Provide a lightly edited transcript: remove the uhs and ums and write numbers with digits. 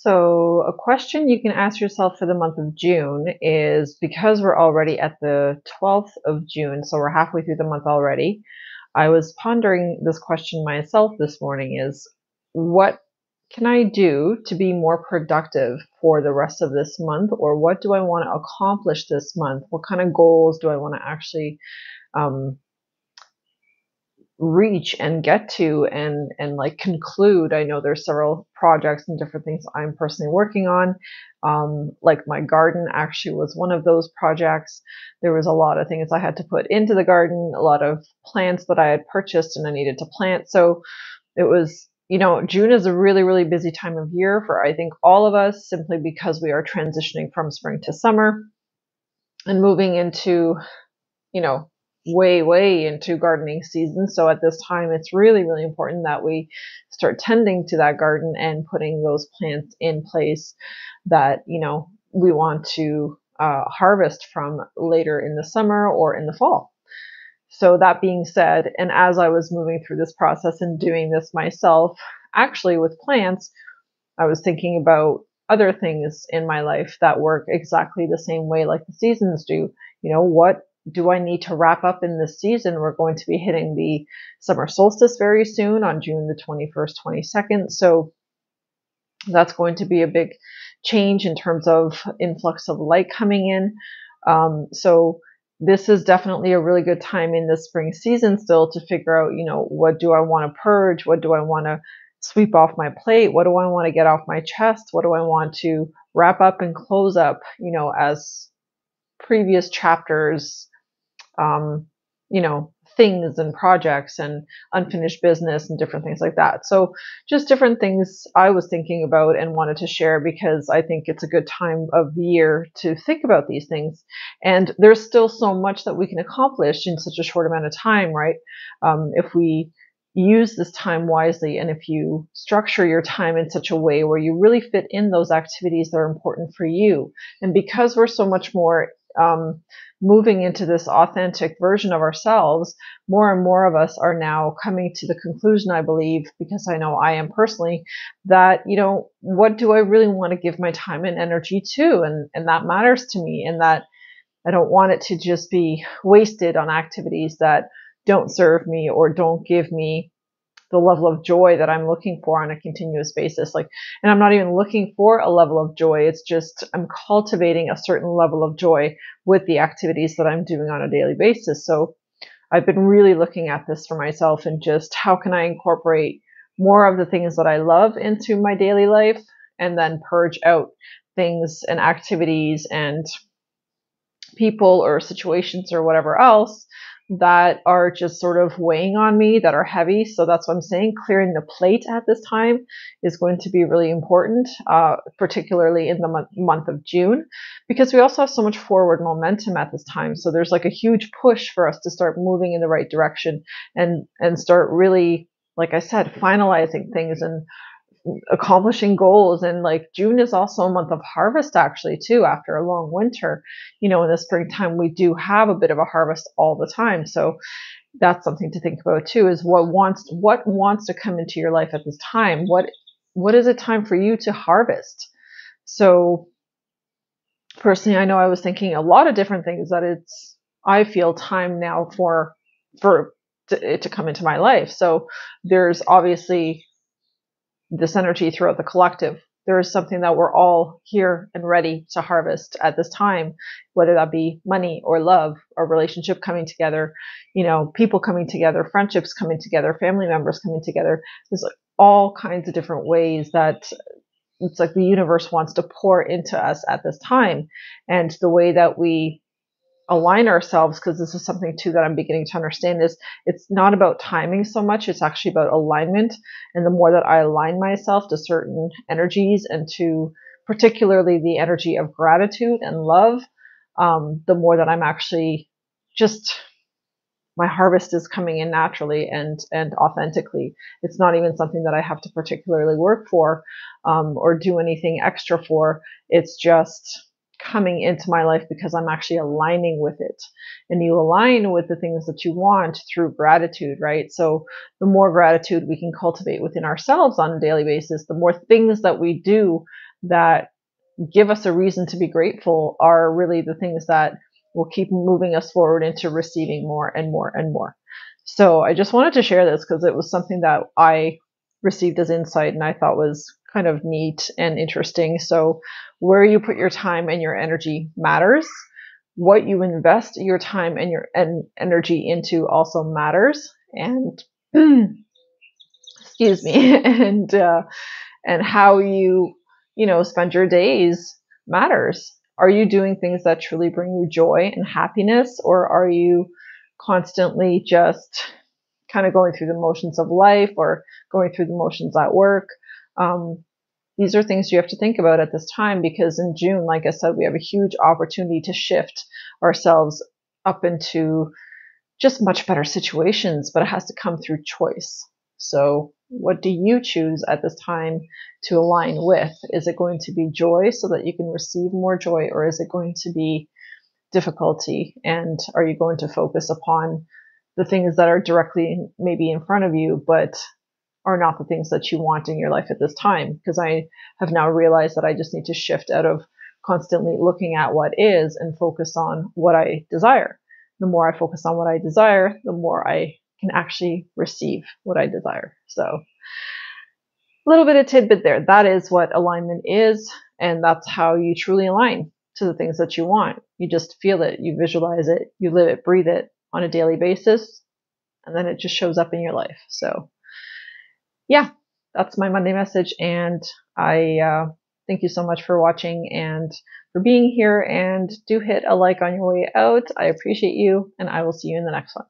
So, a question you can ask yourself for the month of June is, because we're already at the 12th of June, so we're halfway through the month already. I was pondering this question myself this morning is, what can I do to be more productive for the rest of this month? Or what do I want to accomplish this month? What kind of goals do I want to actually um, reach and get to and like conclude? I know there's several projects and different things I'm personally working on. Like my garden actually was one of those projects. There was a lot of things I had to put into the garden, a lot of plants that I had purchased and I needed to plant. So it was, June is a really, really busy time of year for, I think, all of us, simply because we are transitioning from spring to summer and moving into, you know, way into gardening season. So at this time, it's really, really important that we start tending to that garden and putting those plants in place that, we want to harvest from later in the summer or in the fall. So that being said, and as I was moving through this process and doing this myself, actually with plants, I was thinking about other things in my life that work exactly the same way like the seasons do. What do I need to wrap up in this season? We're going to be hitting the summer solstice very soon on June the 21st, 22nd. So that's going to be a big change in terms of influx of light coming in. So this is definitely a really good time in the spring season still to figure out, what do I want to purge? What do I want to sweep off my plate? What do I want to get off my chest? What do I want to wrap up and close up, as previous chapters, um, things and projects and unfinished business and different things like that. So just different things I was thinking about and wanted to share, because I think it's a good time of the year to think about these things. And there's still so much that we can accomplish in such a short amount of time, right? If we use this time wisely, and if you structure your time in such a way where you really fit in those activities that are important for you. And because we're so much more moving into this authentic version of ourselves, more and more of us are now coming to the conclusion, I believe, because I know I am personally, that, what do I really want to give my time and energy to? And that matters to me, and that I don't want it to just be wasted on activities that don't serve me or don't give me the level of joy that I'm looking for on a continuous basis. And I'm not even looking for a level of joy. It's just I'm cultivating a certain level of joy with the activities that I'm doing on a daily basis. So I've been really looking at this for myself, and just how can I incorporate more of the things that I love into my daily life, and then purge out things and activities and people or situations or whatever else that are just sort of weighing on me, that are heavy. So that's what I'm saying. Clearing the plate at this time is going to be really important, particularly in the month of June, because we also have so much forward momentum at this time. So there's like a huge push for us to start moving in the right direction and start really, like I said, finalizing things and accomplishing goals. And like June is also a month of harvest actually too, after a long winter. In the springtime we do have a bit of a harvest all the time. So that's something to think about too, is what wants to come into your life at this time. What is it time for you to harvest? So personally, I know I was thinking a lot of different things that I feel time now for it to come into my life. So there's obviously this energy throughout the collective. There is something that we're all here and ready to harvest at this time, whether that be money or love or relationship coming together, people coming together, friendships coming together, family members coming together. There's all kinds of different ways that it's like the universe wants to pour into us at this time. And the way that we align ourselves, because this is something too that I'm beginning to understand, is it's not about timing so much. It's actually about alignment. And the more that I align myself to certain energies and to particularly the energy of gratitude and love, the more that I'm actually just, my harvest is coming in naturally and authentically. It's not even something that I have to particularly work for or do anything extra for. It's just coming into my life because I'm actually aligning with it. And you align with the things that you want through gratitude, right? So the more gratitude we can cultivate within ourselves on a daily basis, the more things that we do that give us a reason to be grateful are really the things that will keep moving us forward into receiving more and more and more. So I just wanted to share this because it was something that I received as insight and I thought was kind of neat and interesting. So where you put your time and your energy matters. What you invest your time and your energy into also matters. And excuse me, and how you spend your days matters. Are you doing things that truly bring you joy and happiness, or are you constantly just kind of going through the motions of life or going through the motions at work? These are things you have to think about at this time, because in June, like I said, we have a huge opportunity to shift ourselves up into just much better situations, but it has to come through choice. So what do you choose at this time to align with? Is it going to be joy so that you can receive more joy, or is it going to be difficulty? And are you going to focus upon the things that are directly maybe in front of you, but are not the things that you want in your life at this time? Because I have now realized that I just need to shift out of constantly looking at what is and focus on what I desire. The more I focus on what I desire, the more I can actually receive what I desire. So a little bit of tidbit there. That is what alignment is. And that's how you truly align to the things that you want. You just feel it, you visualize it, you live it, breathe it on a daily basis, and then it just shows up in your life. So yeah, that's my Monday message. And I thank you so much for watching and for being here. And do hit a like on your way out. I appreciate you, and I will see you in the next one.